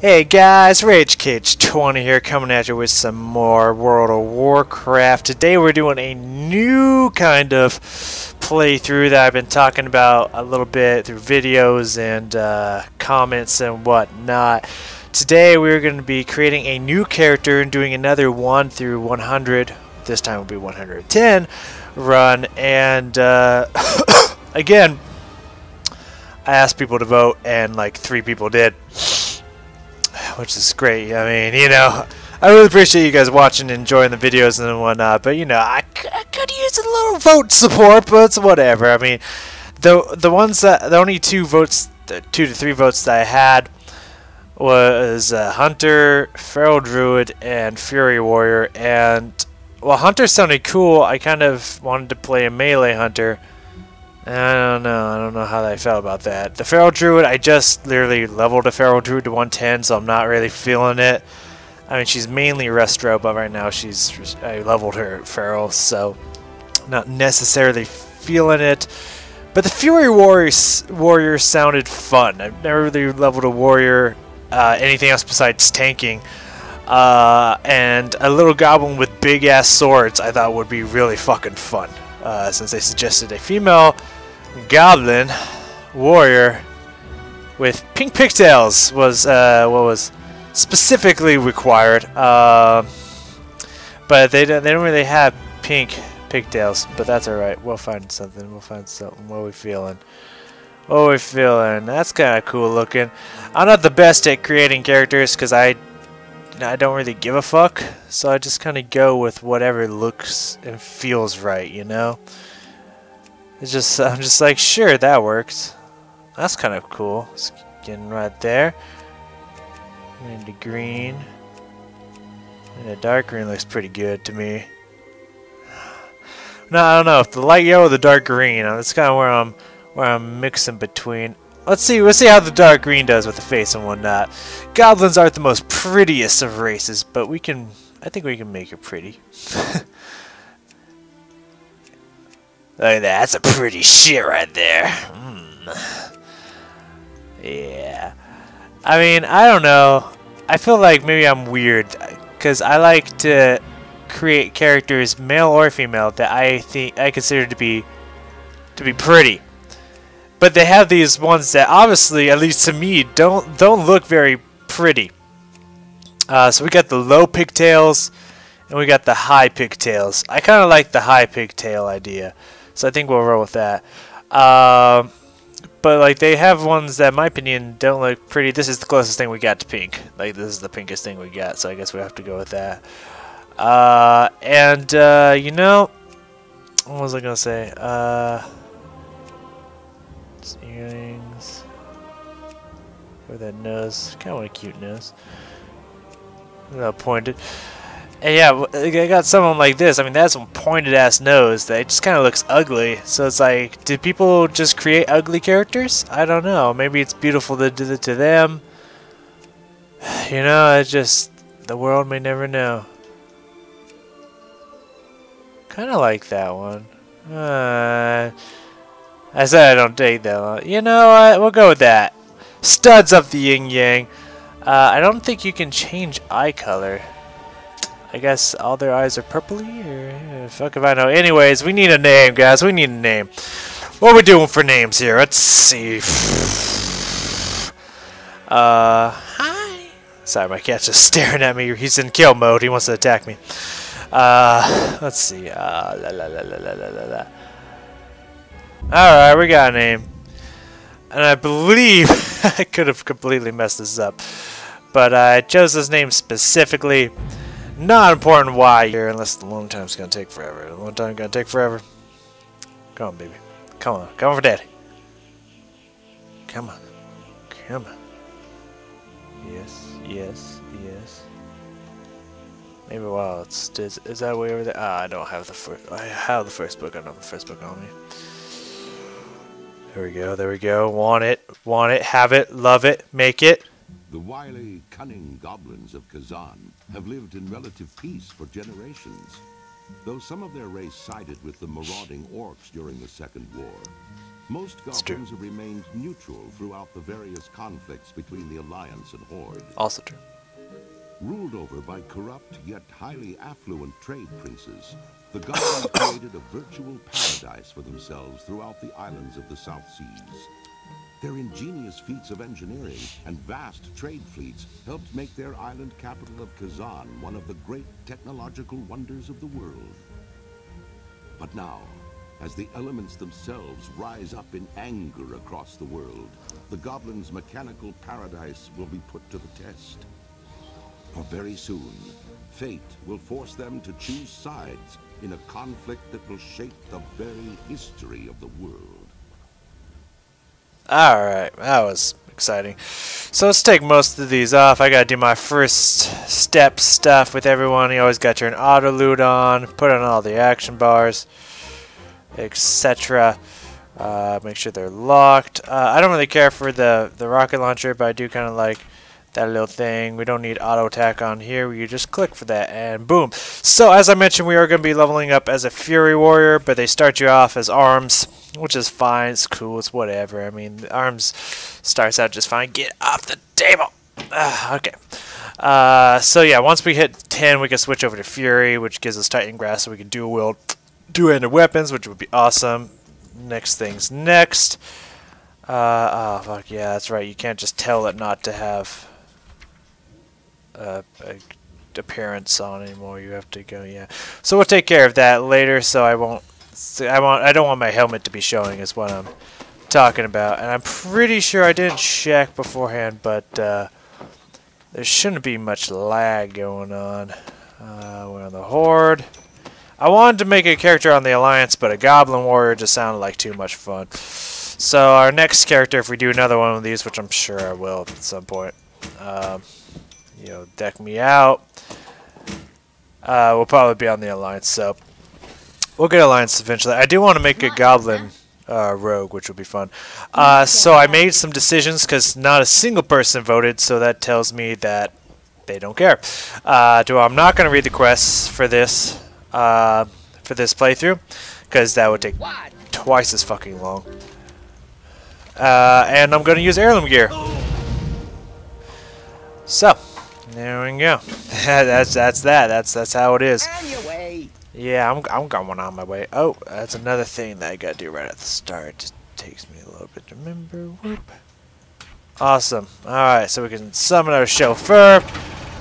Hey guys, Rage Kage 20 here, coming at you with some more World of Warcraft. Today we're doing a new kind of playthrough that I've been talking about a little bit through videos and comments and whatnot. Today we're going to be creating a new character and doing another 1 through 100, this time will be 110 run, and again, I asked people to vote and like 3 people did. Which is great. I mean, you know, I really appreciate you guys watching and enjoying the videos and whatnot, but you know, I could use a little vote support, but it's whatever. I mean, the only 2 votes, the 2 to 3 votes that I had was Hunter, Feral Druid, and Fury Warrior. And while Hunter sounded cool, I kind of wanted to play a melee Hunter. I don't know how I felt about that. The Feral Druid, I just literally leveled a Feral Druid to 110, so I'm not really feeling it. I mean, she's mainly Restro, but right now I leveled her Feral, so not necessarily feeling it. But the Fury Warrior sounded fun. I've never really leveled a Warrior, anything else besides tanking. And a little goblin with big-ass swords I thought would be really fucking fun. Since they suggested a female goblin warrior with pink pigtails was what was specifically required, but they don't really have pink pigtails, but that's alright. We'll find something. What are we feeling? That's kind of cool looking. I'm not the best at creating characters because I don't really give a fuck, so I just kind of go with whatever looks and feels right, you know? I'm just like, sure, that works. That's kind of cool. Skin right there. And the green. And the dark green looks pretty good to me. No, I don't know if the light yellow or the dark green. That's kind of where I'm mixing between. Let's see how the dark green does with the face and whatnot. Goblins aren't the most prettiest of races, but I think we can make it pretty. Look at that, that's a pretty shit right there. Yeah. I mean, I don't know. I feel like maybe I'm weird, because I like to create characters, male or female, that I consider to be pretty. But they have these ones that obviously, at least to me, don't look very pretty. So we got the low pigtails, and we got the high pigtails. I kind of like the high pigtail idea, so I think we'll roll with that. But like they have ones that, in my opinion, don't look pretty. This is the closest thing we got to pink. Like this is the pinkest thing we got, so I guess we have to go with that. You know, what was I gonna say? Earrings. Or that nose. Kind of want a cute nose. A little pointed. And yeah, I got someone like this. I mean, that's a pointed ass nose that just kind of looks ugly. So it's like, did people just create ugly characters? I don't know. Maybe it's beautiful to do it to them. You know, it's just, the world may never know. Kind of like that one. I said I don't take that one. You know what? We'll go with that. Studs of the yin yang. I don't think you can change eye color. I guess all their eyes are purpley, or fuck if I know. Anyways, we need a name, guys. We need a name. What are we doing for names here? Let's see. Hi. Sorry, my cat's just staring at me. He's in kill mode. He wants to attack me. Let's see. Alright, we got a name. And I believe I could have completely messed this up. But I chose this name specifically. Not important why here, unless the load time's gonna take forever. The load time's gonna take forever. Come on, baby. Come on. Come on for daddy. Come on. Come on. Yes, yes, yes. Maybe while it's is that way over there? Ah, I don't have the first. I have the first book. I don't have the first book on me. There we go. There we go. Want it, have it, love it, make it. The wily, cunning goblins of Kazan have lived in relative peace for generations. Though some of their race sided with the marauding orcs during the Second War, Most goblins have remained neutral throughout the various conflicts between the Alliance and Horde. Also true. Ruled over by corrupt yet highly affluent trade princes, the goblins created a virtual paradise for themselves throughout the islands of the South Seas. Their ingenious feats of engineering and vast trade fleets helped make their island capital of Kazan one of the great technological wonders of the world. But now, as the elements themselves rise up in anger across the world, the goblins' mechanical paradise will be put to the test. For very soon, fate will force them to choose sides in a conflict that will shape the very history of the world. Alright, that was exciting. So let's take most of these off. I gotta do my first step stuff with everyone. You always gotta turn auto loot on, put on all the action bars, etc. Make sure they're locked. I don't really care for the rocket launcher, but I do kind of like that little thing. We don't need auto attack on here. You just click for that and boom. So as I mentioned, we are going to be leveling up as a Fury Warrior, but they start you off as arms, which is fine. It's cool. It's whatever. I mean, the arms starts out just fine. Get off the table. Okay. So yeah, once we hit 10, we can switch over to Fury, which gives us Titan Grasp, so we can dual wield two-handed weapons, which would be awesome. Next thing's next. Oh fuck yeah, that's right. You can't just tell it not to have a appearance on anymore. You have to go, yeah. So we'll take care of that later. So I don't want my helmet to be showing is what I'm talking about. And I'm pretty sure I didn't check beforehand, but there shouldn't be much lag going on. We're on the Horde. I wanted to make a character on the Alliance, but a Goblin Warrior just sounded like too much fun. So our next character, if we do another one of these, which I'm sure I will at some point, you know, deck me out. We'll probably be on the Alliance, so we'll get Alliance eventually. I do want to make a Goblin Rogue, which will be fun. So I made some decisions because not a single person voted, so that tells me that they don't care. I'm not going to read the quests for this playthrough because that would take twice as fucking long. And I'm going to use heirloom gear. So there we go. That's how it is. Yeah, I'm going on my way. Oh, that's another thing that I gotta do right at the start. Just takes me a little bit to remember. Whoop. Awesome. Alright, so we can summon our chauffeur,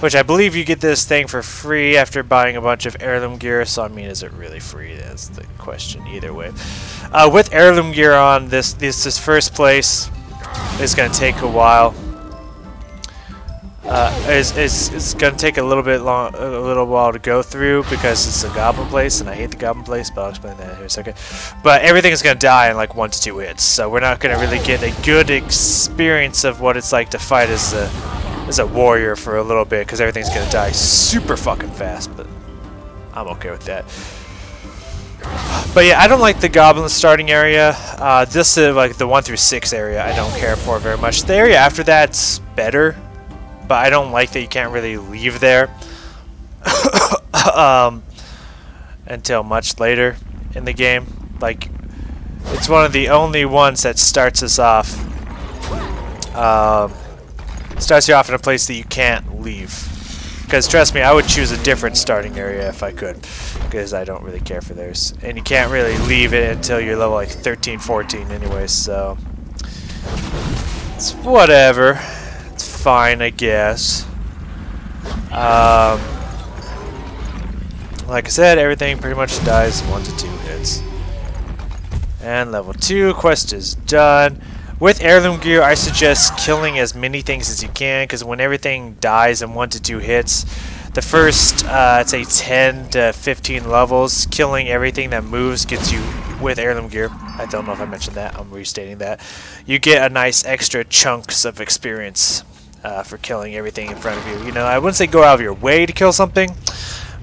which I believe you get this thing for free after buying a bunch of heirloom gear. So I mean, is it really free? That's the question. Either way, with heirloom gear on, this first place is gonna take a while. It's gonna take a little while to go through because it's a goblin place, and I hate the goblin place. But I'll explain that here in a second. But everything is gonna die in like 1 to 2 hits, so we're not gonna really get a good experience of what it's like to fight as a warrior for a little bit, because everything's gonna die super fucking fast. But I'm okay with that. But yeah, I don't like the goblin starting area. This is like the 1 through 6 area. I don't care for very much. The area after that's better. But I don't like that you can't really leave there until much later in the game. Like, it's one of the only ones that starts us off. Starts you off in a place that you can't leave. Because trust me, I would choose a different starting area if I could. Because I don't really care for theirs. And you can't really leave it until you're level like 13, 14 anyway, so it's whatever. Fine, I guess. Like I said, everything pretty much dies 1 to 2 hits. And level 2 quest is done. With heirloom gear, I suggest killing as many things as you can, because when everything dies in 1 to 2 hits, the first, I'd say 10 to 15 levels, killing everything that moves gets you, with heirloom gear, I don't know if I mentioned that, I'm restating that, you get a nice extra chunks of experience. For killing everything in front of you. You know, I wouldn't say go out of your way to kill something,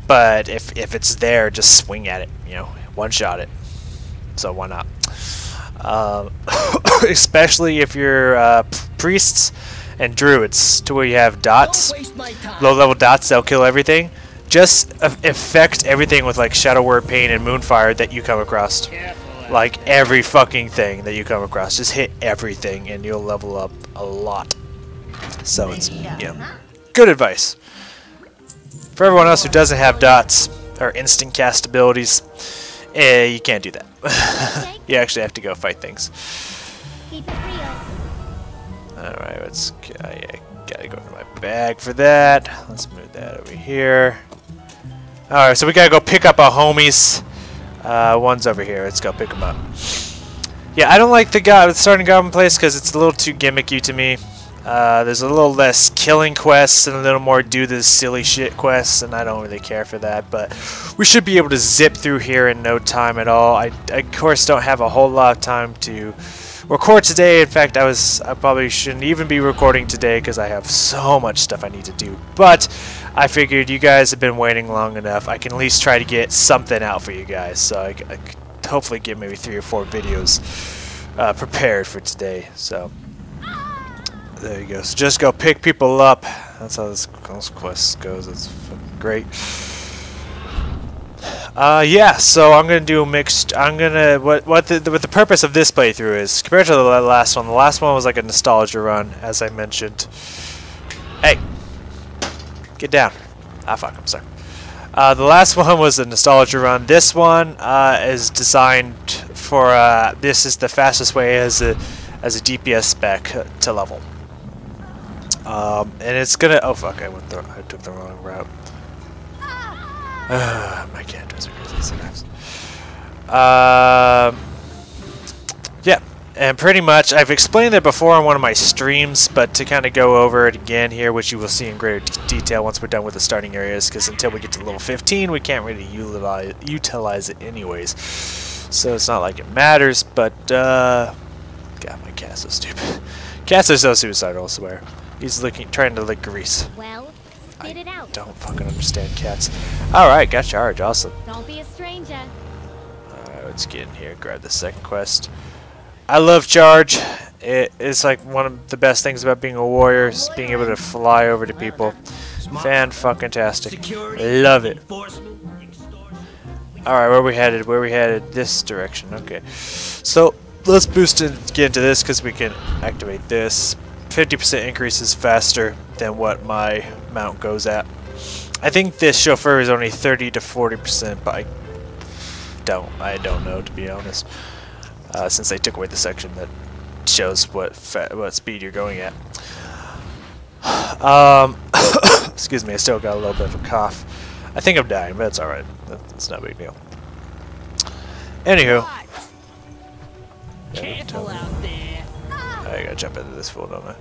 but if it's there, just swing at it. You know, one-shot it. So why not? Especially if you're priests and druids, to where you have dots, low-level dots that'll kill everything. Just affect everything with like Shadow Word, Pain, and Moonfire that you come across. like every fucking thing that you come across. Just hit everything and you'll level up a lot. So it's, good advice. For everyone else who doesn't have dots or instant cast abilities, you can't do that. You actually have to go fight things. Alright, let's gotta go to my bag for that. Let's move that over here. Alright, so we gotta go pick up our homies. One's over here. Let's go pick them up. Yeah, I don't like the starting goblin place because it's a little too gimmicky to me. There's a little less killing quests and a little more do this silly shit quests, and I don't really care for that, but we should be able to zip through here in no time at all. I of course don't have a whole lot of time to record today. In fact, I probably shouldn't even be recording today because I have so much stuff I need to do, but I figured you guys have been waiting long enough. I can at least try to get something out for you guys, so I could hopefully get maybe 3 or 4 videos prepared for today. So there you go. So just go pick people up. That's how this quest goes. It's fucking great. Yeah. So I'm gonna do a mixed. I'm gonna what the purpose of this playthrough is compared to the last one. The last one was like a nostalgia run, as I mentioned. Hey, get down. Ah, fuck. I'm sorry. The last one was a nostalgia run. This one is designed for. This is the fastest way as a DPS spec to level. And it's gonna. Oh fuck! I took the wrong route. My cat drives me crazy sometimes. Yeah, and pretty much I've explained it before on one of my streams, but to kind of go over it again here, which you will see in greater detail once we're done with the starting areas, because until we get to level 15, we can't really utilize it anyways. So it's not like it matters, but God, my cat's so stupid. Cats are so suicidal, I swear. He's trying to lick grease. Well, spit it out. Don't fucking understand cats. Alright, got charge, awesome. Don't be a stranger. Alright, let's get in here, grab the second quest. I love charge. It's like one of the best things about being a warrior is being able to fly over to people. Fan-fucking-tastic. Love it. Alright, where we headed? Where we headed? This direction, okay. So, let's boost and get into this because we can activate this. 50% increases faster than what my mount goes at. I think this chauffeur is only 30 to 40%, but I don't know, to be honest. Since they took away the section that shows what speed you're going at. Excuse me, I still got a little bit of a cough. I think I'm dying, but it's alright. That's not a big deal. Anywho. Careful out there. I gotta jump into this fool, don't I?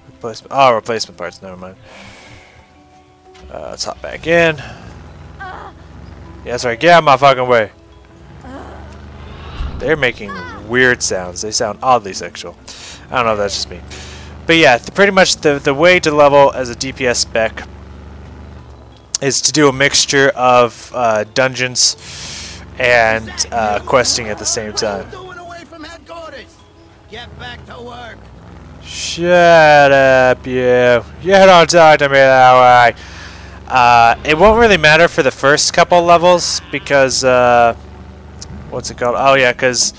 Replacement. Oh, replacement parts. Never mind. Let's hop back in. Yeah, that's right. Get out of my fucking way. They're making weird sounds. They sound oddly sexual. I don't know if that's just me. But yeah, pretty much the way to level as a DPS spec is to do a mixture of dungeons and questing at the same time. Get back to work. Shut up, you. You don't talk to me that way. It won't really matter for the first couple levels because, what's it called? Oh yeah, because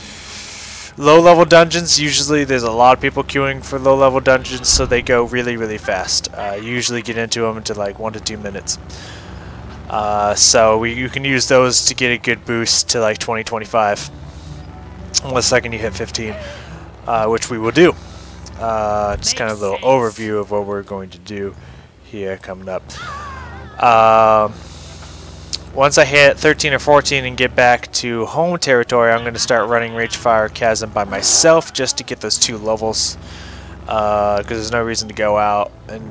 low-level dungeons, usually there's a lot of people queuing for low-level dungeons, so they go really, really fast. You usually get into them into like 1 to 2 minutes. So you can use those to get a good boost to like 20-25. The second you hit 15, which we will do. Just kind of a little overview of what we're going to do here coming up. Once I hit 13 or 14 and get back to home territory, I'm going to start running Ragefire Chasm by myself just to get those 2 levels. Because there's no reason to go out and...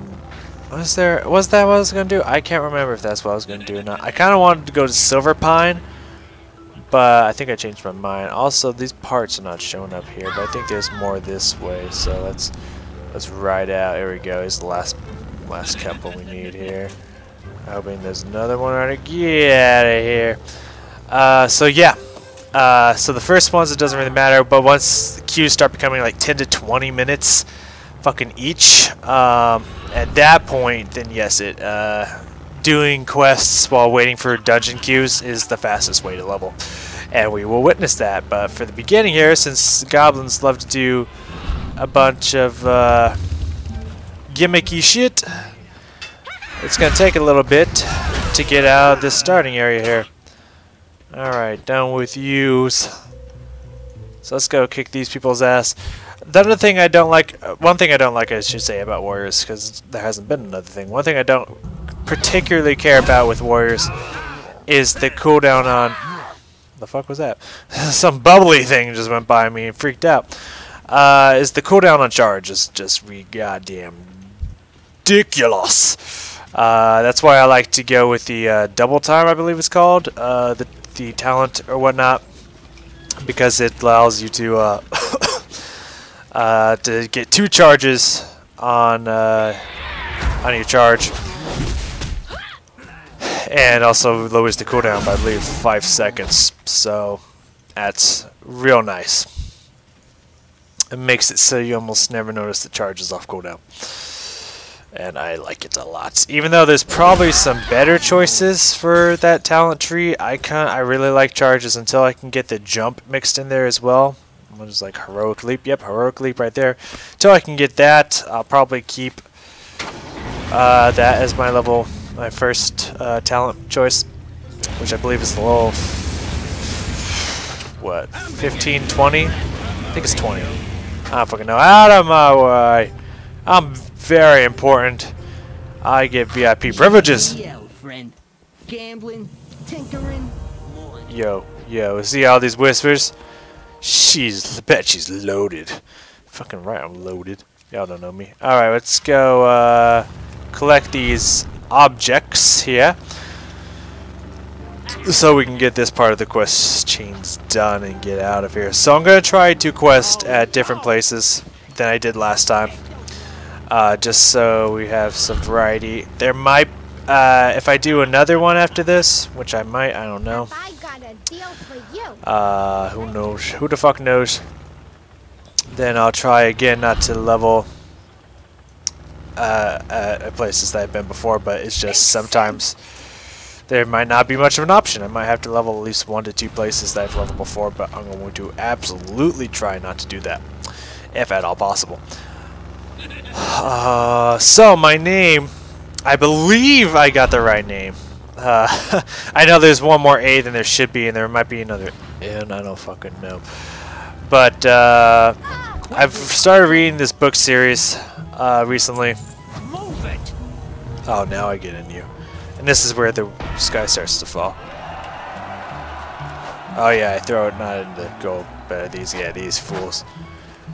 Was that what I was going to do? I can't remember if that's what I was going to do or not. I kind of wanted to go to Silver Pine, but I think I changed my mind. Also, these parts are not showing up here, but I think there's more this way. So let's ride out. Here we go. Here's the last couple we need here. Hoping there's another one right. Get out of here. So yeah. So the first ones it doesn't really matter, but once the queues start becoming like 10 to 20 minutes, fucking each. At that point, then yes, doing quests while waiting for dungeon queues is the fastest way to level. And we will witness that. But for the beginning here, since goblins love to do a bunch of gimmicky shit, it's going to take a little bit to get out of this starting area here. Alright, done with yous. So let's go kick these people's ass. The other thing I don't like, one thing I don't like I should say about warriors, because there hasn't been another thing. One thing I don't particularly care about with warriors is the cooldown on... The fuck was that? Some bubbly thing just went by me and freaked out. Is the cooldown on charge is just goddamn ridiculous. That's why I like to go with the double time, I believe it's called, the talent or whatnot, because it allows you to get 2 charges on your charge, and also lowers the cooldown by, I believe, 5 seconds. So that's real nice. It makes it so you almost never notice the charges off cooldown. And I like it a lot. Even though there's probably some better choices for that talent tree, I really like charges until I can get the jump mixed in there as well. What is like heroic leap? Yep, heroic leap right there. Until I can get that, I'll probably keep that as my first talent choice, which I believe is the level, what, 15, 20? I think it's 20. I don't fucking know. Out of my way. I'm very important. I get VIP privileges. Yo, friend. Gambling, tinkering. Yo, see all these whispers? I bet she's loaded. Fucking right, I'm loaded. Y'all don't know me. Alright, let's go collect these objects here, so we can get this part of the quest chains done and get out of here. So I'm going to try to quest at different places than I did last time. Just so we have some variety. There might, if I do another one after this, which I might, I don't know. I got a deal for you. Who knows? Who the fuck knows? Then I'll try again not to level at places that I've been before, but it's just sometimes there might not be much of an option. I might have to level at least 1 to 2 places that I've leveled before, but I'm going to absolutely try not to do that, if at all possible. So my name, I believe I got the right name. I know there's one more A than there should be, and there might be another N, I don't fucking know. But I've started reading this book series recently. Oh, now I get in you. And this is where the sky starts to fall. Oh yeah, I throw it not in the gold, but these fools.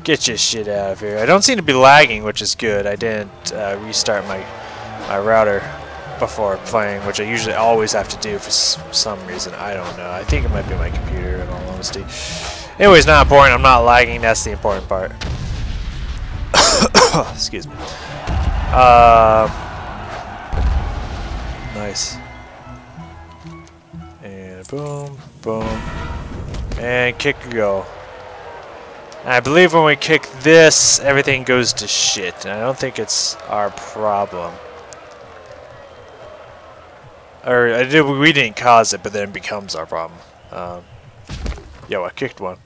Get your shit out of here. I don't seem to be lagging, which is good. I didn't restart my router before playing, which I usually always have to do for some reason. I don't know. I think it might be my computer, in all honesty. Anyways, not important. I'm not lagging. That's the important part. Excuse me. Nice. And boom, boom. And kick go. I believe when we kick this, everything goes to shit. And I don't think it's our problem. Or we didn't cause it, but then it becomes our problem. Yo, I kicked one.